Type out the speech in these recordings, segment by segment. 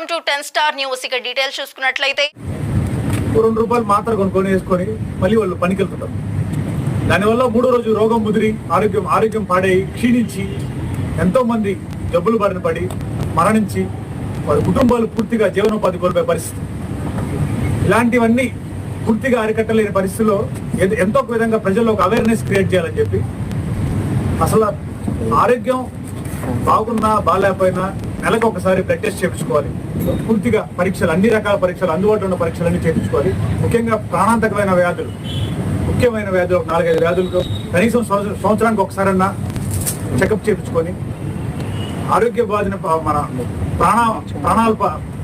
Welcome to 10 star news. ఇక details చూసుకున్నట్లయితే ₹2 మాత్ర కొనుక్కొని వేసుకొని మళ్ళీ వాళ్ళు పనికి వెళ్తుంటారు. దానివల్ల మూడో రోజు రోగం ముదిరి ఆరోగ్యం పాడై క్షీణించి ఎంతో మంది జబ్బులు బారిన పడి మరణించి వారి కుటుంబాలు పూర్తిగా జీవనోపాధి కోల్పోయే పరిస్థితి. ఇలాంటివన్నీ పూర్తిగా అరికట్టలేని పరిస్థితుల్లో ఎంతో విధంగా ప్రజల్లో ఒక అవేర్నెస్ క్రియేట్ చేయాలని చెప్పి అసలు ఆరోగ్యం బాగున్నా బాగాలేకపోయినా నెలకు ఒకసారి బ్లడ్ టెస్ట్ చేయించుకోవాలి. పూర్తిగా పరీక్షలు, అన్ని రకాల పరీక్షలు, అందుబాటులో ఉన్న పరీక్షలన్నీ చేయించుకోవాలి. ముఖ్యంగా ప్రాణాంతకమైన వ్యాధులు, ముఖ్యమైన వ్యాధులు 4-5 వ్యాధులకు కనీసం సంవత్సరానికి ఒకసారన్నా చెకప్ చేయించుకొని ఆరోగ్య బాధిన మన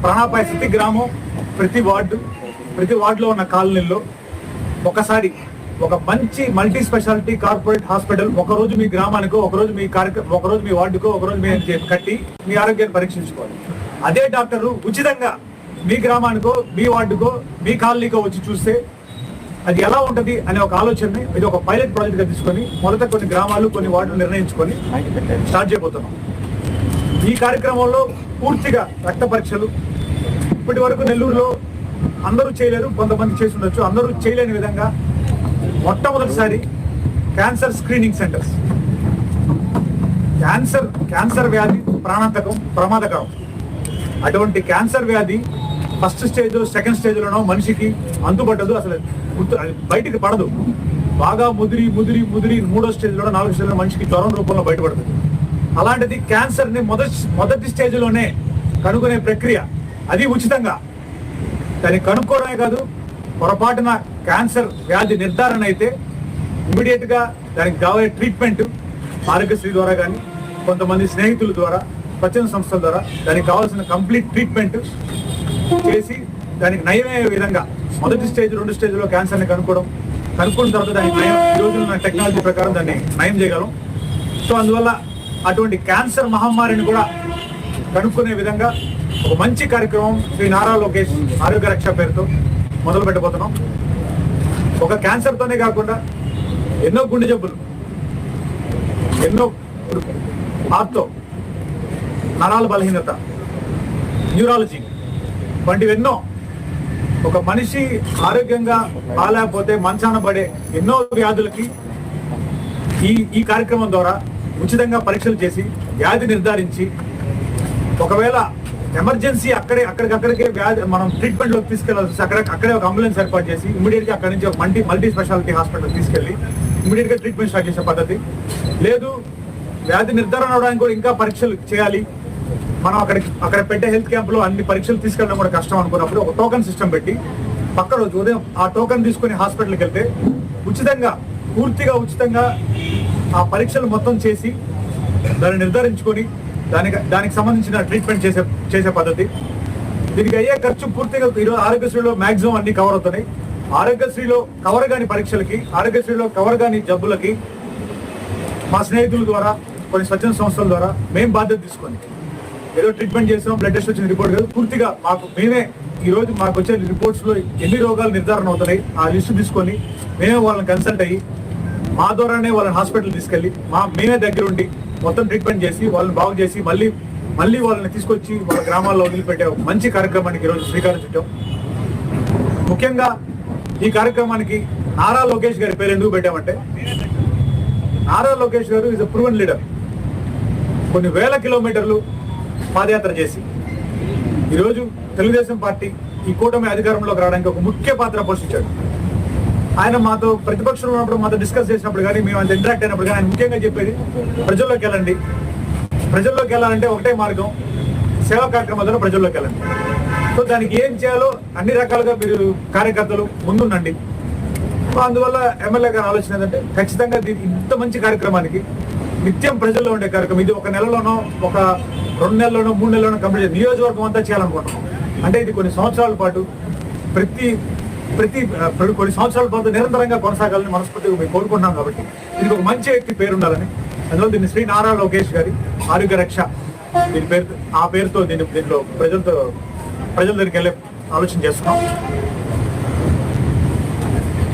ప్రాణాపాయ స్థితి గ్రామం ప్రతి వార్డులో ఉన్న కాలనీల్లో ఒకసారి ఒక మంచి మల్టీ స్పెషాలిటీ కార్పొరేట్ హాస్పిటల్ ఒకరోజు మీ గ్రామానికో, ఒకరోజు మీ వార్డుకో, ఒకరోజు మీ కట్టి మీ ఆరోగ్యాన్ని పరీక్షించుకోవాలి. అదే డాక్టర్లు ఉచితంగా మీ గ్రామానికో, మీ వార్డుకో, మీ కాలనీకో వచ్చి చూస్తే అది ఎలా ఉంటుంది అనే ఒక ఆలోచనని ఇది ఒక పైలట్ ప్రాజెక్ట్గా తీసుకొని మొదట కొన్ని గ్రామాలు, కొన్ని వార్డులు నిర్ణయించుకొని స్టార్ట్ చేయబోతున్నాం. ఈ కార్యక్రమంలో పూర్తిగా రక్త పరీక్షలు ఇప్పటి వరకు నెల్లూరులో అందరూ చేయలేరు, కొంతమంది చేసి ఉండొచ్చు, అందరూ చేయలేని విధంగా మొట్టమొదటిసారి క్యాన్సర్ స్క్రీనింగ్ సెంటర్స్. క్యాన్సర్ వ్యాధి ప్రమాదకరం. అటువంటి క్యాన్సర్ వ్యాధి ఫస్ట్ స్టేజ్, సెకండ్ స్టేజ్లోనో మనిషికి అంతుపట్టదు, అసలు బయటికి పడదు. బాగా ముదిరి మూడో స్టేజ్లో, 4వ స్టేజ్లో మనిషికి జ్వరం రూపంలో బయటపడుతుంది. అలాంటిది క్యాన్సర్ని మొదటి స్టేజ్లోనే కనుగొనే ప్రక్రియ, అది ఉచితంగా. దాన్ని కనుక్కోవడమే కాదు, పొరపాటున క్యాన్సర్ వ్యాధి నిర్ధారణ అయితే ఇమీడియట్గా దానికి కావాలే ట్రీట్మెంట్ ఆరోగ్యశ్రీ ద్వారా కానీ, కొంతమంది స్నేహితుల ద్వారా, స్వచ్ఛంద సంస్థల ద్వారా దానికి కావాల్సిన కంప్లీట్ ట్రీట్మెంట్ చేసి దానికి నయమయ్యే విధంగా మొదటి స్టేజ్, 2 స్టేజ్లో క్యాన్సర్ని కనుక్కున్న తర్వాత దానికి నయం, ఈ రోజున టెక్నాలజీ ప్రకారం దాన్ని నయం చేయగలం. సో అందువల్ల అటువంటి క్యాన్సర్ మహమ్మారిని కూడా కనుక్కునే విధంగా ఒక మంచి కార్యక్రమం శ్రీ నారా లోకేష్ ఆరోగ్య రక్ష పేరుతో మొదలు పెట్టబోతున్నాం. ఒక క్యాన్సర్తోనే కాకుండా ఎన్నో గుండె జబ్బులు, ఎన్నో ఆర్తో, నరాల బలహీనత, న్యూరాలజీ వంటివెన్నో, ఒక మనిషి ఆరోగ్యంగా బాగాలేకపోతే మంచాన పడే ఎన్నో వ్యాధులకి ఈ కార్యక్రమం ద్వారా ఉచితంగా పరీక్షలు చేసి వ్యాధి నిర్ధారించి, ఒకవేళ ఎమర్జెన్సీ అక్కడికక్కడికే వ్యాధి మనం ట్రీట్మెంట్లోకి తీసుకెళ్ళాల్సి వస్తే అక్కడే ఒక అంబులెన్స్ ఏర్పాటు చేసి ఇమీడియట్గా అక్కడి నుంచి ఒక మల్టీ స్పెషాలిటీ హాస్పిటల్ తీసుకెళ్ళి ఇమీడియట్గా ట్రీట్మెంట్ స్టార్ట్ చేసే పద్ధతి. లేదు, వ్యాధి నిర్ధారణ అవడానికి కూడా ఇంకా పరీక్షలు చేయాలి, మనం అక్కడ పెట్టే హెల్త్ క్యాంప్లో అన్ని పరీక్షలు తీసుకెళ్ళడం కూడా కష్టం అనుకున్నప్పుడు ఒక టోకన్ సిస్టమ్ పెట్టి పక్క రోజు ఉదయం ఆ టోకన్ తీసుకుని హాస్పిటల్కి వెళ్తే పూర్తిగా ఉచితంగా ఆ పరీక్షలు మొత్తం చేసి దాన్ని నిర్ధారించుకొని దానికి సంబంధించిన ట్రీట్మెంట్ చేసే పద్ధతి. దీనికి అయ్యే ఖర్చు పూర్తిగా ఈరోజు ఆరోగ్యశ్రీలో మ్యాక్సిమం అన్ని కవర్ అవుతున్నాయి. ఆరోగ్యశ్రీలో కవర్ కాని పరీక్షలకి, ఆరోగ్యశ్రీలో కవర్ కాని జబ్బులకి మా స్నేహితుల ద్వారా, కొన్ని స్వచ్ఛంద సంస్థల ద్వారా మేము బాధ్యత తీసుకొని ఏదో ట్రీట్మెంట్ చేసాం, బ్లడ్ టెస్ట్ వచ్చిన రిపోర్ట్ కాదు, పూర్తిగా మేమే ఈరోజు మాకు వచ్చే రిపోర్ట్స్లో ఎన్ని రోగాలు నిర్ధారణ అవుతున్నాయి ఆ లిస్టు తీసుకొని మేమే వాళ్ళని కన్సల్ట్ అయ్యి మా ద్వారానే వాళ్ళని హాస్పిటల్ తీసుకెళ్ళి మేమే దగ్గర ఉండి మొత్తం ట్రీట్మెంట్ చేసి వాళ్ళని బాగు చేసి మళ్ళీ వాళ్ళని తీసుకొచ్చి వాళ్ళ గ్రామాల్లో వదిలిపెట్టే మంచి కార్యక్రమానికి ఈరోజు శ్రీకారం చుట్టాం. ముఖ్యంగా ఈ కార్యక్రమానికి నారా లోకేష్ గారి పేరు ఎందుకు పెట్టామంటే, నారా లోకేష్ గారు ఈజ్ అ ప్రూవెన్ లీడర్. కొన్ని వేల కిలోమీటర్లు పాదయాత్ర చేసి ఈరోజు తెలుగుదేశం పార్టీ ఈ కూటమి అధికారంలోకి రావడానికి ఒక ముఖ్య పాత్ర పోషించాడు. ఆయన మాతో ప్రతిపక్షంలో ఉన్నప్పుడు, మాతో డిస్కస్ చేసినప్పుడు కానీ, మేము అంత ఇంటరాక్ట్ అయినప్పుడు కానీ ఆయన ముఖ్యంగా చెప్పేది ప్రజల్లోకి వెళ్ళండి. ప్రజల్లోకి వెళ్ళాలంటే ఒకటే మార్గం, సేవా కార్యక్రమాల ద్వారా ప్రజల్లోకి వెళ్ళండి. సో దానికి ఏం చేయాలో అన్ని రకాలుగా మీరు కార్యకర్తలు ముందుండండి. అందువల్ల ఎమ్మెల్యే గారి ఆలోచన ఏంటంటే, ఖచ్చితంగా ఇంత మంచి కార్యక్రమానికి నిత్యం ప్రజల్లో ఉండే కార్యక్రమం ఇది ఒక నెలలోనో, ఒక 2 నెలల్లోనో, 3 నెలల్లోనో కంప్లీట్ చేయాలి, నియోజకవర్గం అంతా చేయాలనుకుంటున్నాం. అంటే ఇది కొన్ని సంవత్సరాల పాటు కొన్ని సంవత్సరాల పాటు నిరంతరంగా కొనసాగాలని మనస్ఫూర్తిగా మేము కోరుకుంటున్నాం. కాబట్టి దీనికి ఒక మంచి వ్యక్తి పేరు ఉండాలని, అందులో దీన్ని శ్రీ నారా లోకేష్ గారి ఆరోగ్య రక్ష ఆ పేరుతో దీంట్లో ప్రజల దగ్గరికి వెళ్ళే ఆలోచన చేస్తున్నాం.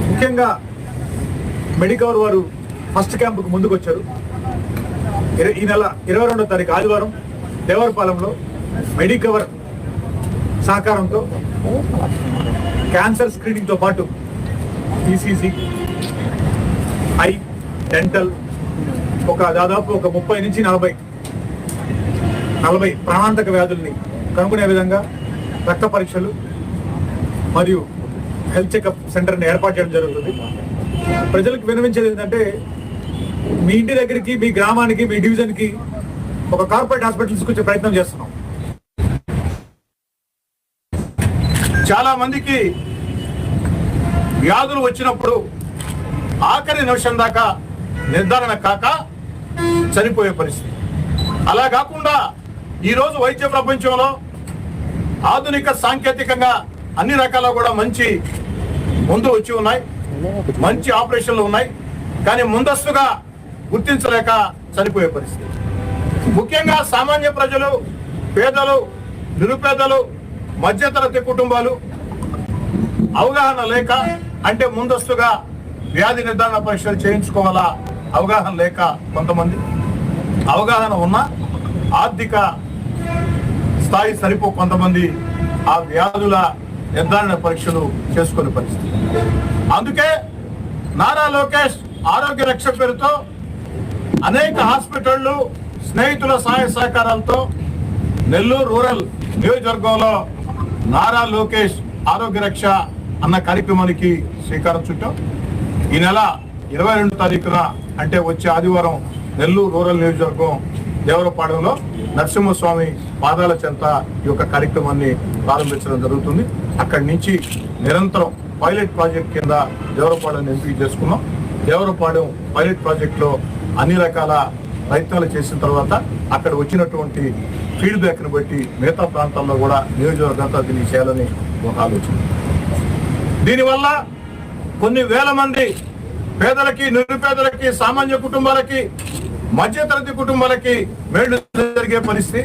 ముఖ్యంగా మెడికవర్ వారు ఫస్ట్ క్యాంపుకు ముందుకు వచ్చారు. ఈ నెల 22వ తారీఖు ఆదివారం దేవరపాలెంలో మెడికవర్ సహకారంతో క్యాన్సర్ స్క్రీనింగ్తో పాటు ఈసీజీ, ఐ, డెంటల్ దాదాపు 30 నుంచి 40 ప్రాణాంతక వ్యాధుల్ని కనుగొనే విధంగా రక్త పరీక్షలు మరియు హెల్త్ చెకప్ సెంటర్ని ఏర్పాటు చేయడం జరుగుతుంది. ప్రజలకు విన్నవించేది ఏంటంటే, మీ ఇంటి దగ్గరికి, మీ గ్రామానికి, మీ డివిజన్కి ఒక కార్పొరేట్ హాస్పిటల్ తీసుకొచ్చే ప్రయత్నం చేస్తున్నాం. చాలా మందికి వ్యాధులు వచ్చినప్పుడు ఆఖరి నిమిషం దాకా నిర్ధారణ కాక చనిపోయే పరిస్థితి. అలా కాకుండా ఈరోజు వైద్య ప్రపంచంలో ఆధునిక సాంకేతికంగా అన్ని రకాల కూడా మంచి మందులు వచ్చి ఉన్నాయి, మంచి ఆపరేషన్లు ఉన్నాయి. కానీ ముందస్తుగా గుర్తించలేక చనిపోయే పరిస్థితి. ముఖ్యంగా సామాన్య ప్రజలు, పేదలు, నిరుపేదలు, మధ్యతరగతి కుటుంబాలు అవగాహన లేక, అంటే ముందస్తుగా వ్యాధి నిర్ధారణ పరీక్షలు చేయించుకోవాలా అవగాహన లేక, కొంతమంది అవగాహన ఉన్న ఆర్థిక స్థాయి సరిపో కొంతమంది ఆ వ్యాధుల నిర్ధారణ పరీక్షలు చేసుకునే పరిస్థితి. అందుకే నారా లోకేష్ ఆరోగ్య రక్ష పేరుతో అనేక హాస్పిటళ్లు స్నేహితుల సహాయ సహకారాలతో నెల్లూరు రూరల్ నియోజకవర్గంలో నారా లోకేష్ ఆరోగ్య రక్ష అన్న కార్యక్రమానికి శ్రీకారం చుట్టాం. ఈ నెల 22 తారీఖున, అంటే వచ్చే ఆదివారం, నెల్లూరు రూరల్ నియోజకవర్గం దేవరపాడెంలో నరసింహస్వామి పాదాల చెంత ఈ యొక్క కార్యక్రమాన్ని ప్రారంభించడం జరుగుతుంది. అక్కడి నుంచి నిరంతరం పైలట్ ప్రాజెక్ట్ కింద దేవరపాడెం ఎంపిక చేసుకున్నాం. దేవరపాడెం పైలట్ ప్రాజెక్ట్ లో అన్ని రకాల ప్రయత్నాలు చేసిన తర్వాత అక్కడ వచ్చినటువంటి ఫీడ్బ్యాక్ ని బట్టి మిగతా ప్రాంతాల్లో కూడా నియోజకవర్గంతో దీన్ని చేయాలని ఒక ఆలోచన. దీనివల్ల కొన్ని వేల మంది పేదలకి, నిరుపేదలకి, సామాన్య కుటుంబాలకి, మధ్యతరగతి కుటుంబాలకి మేలు జరిగే పరిస్థితి.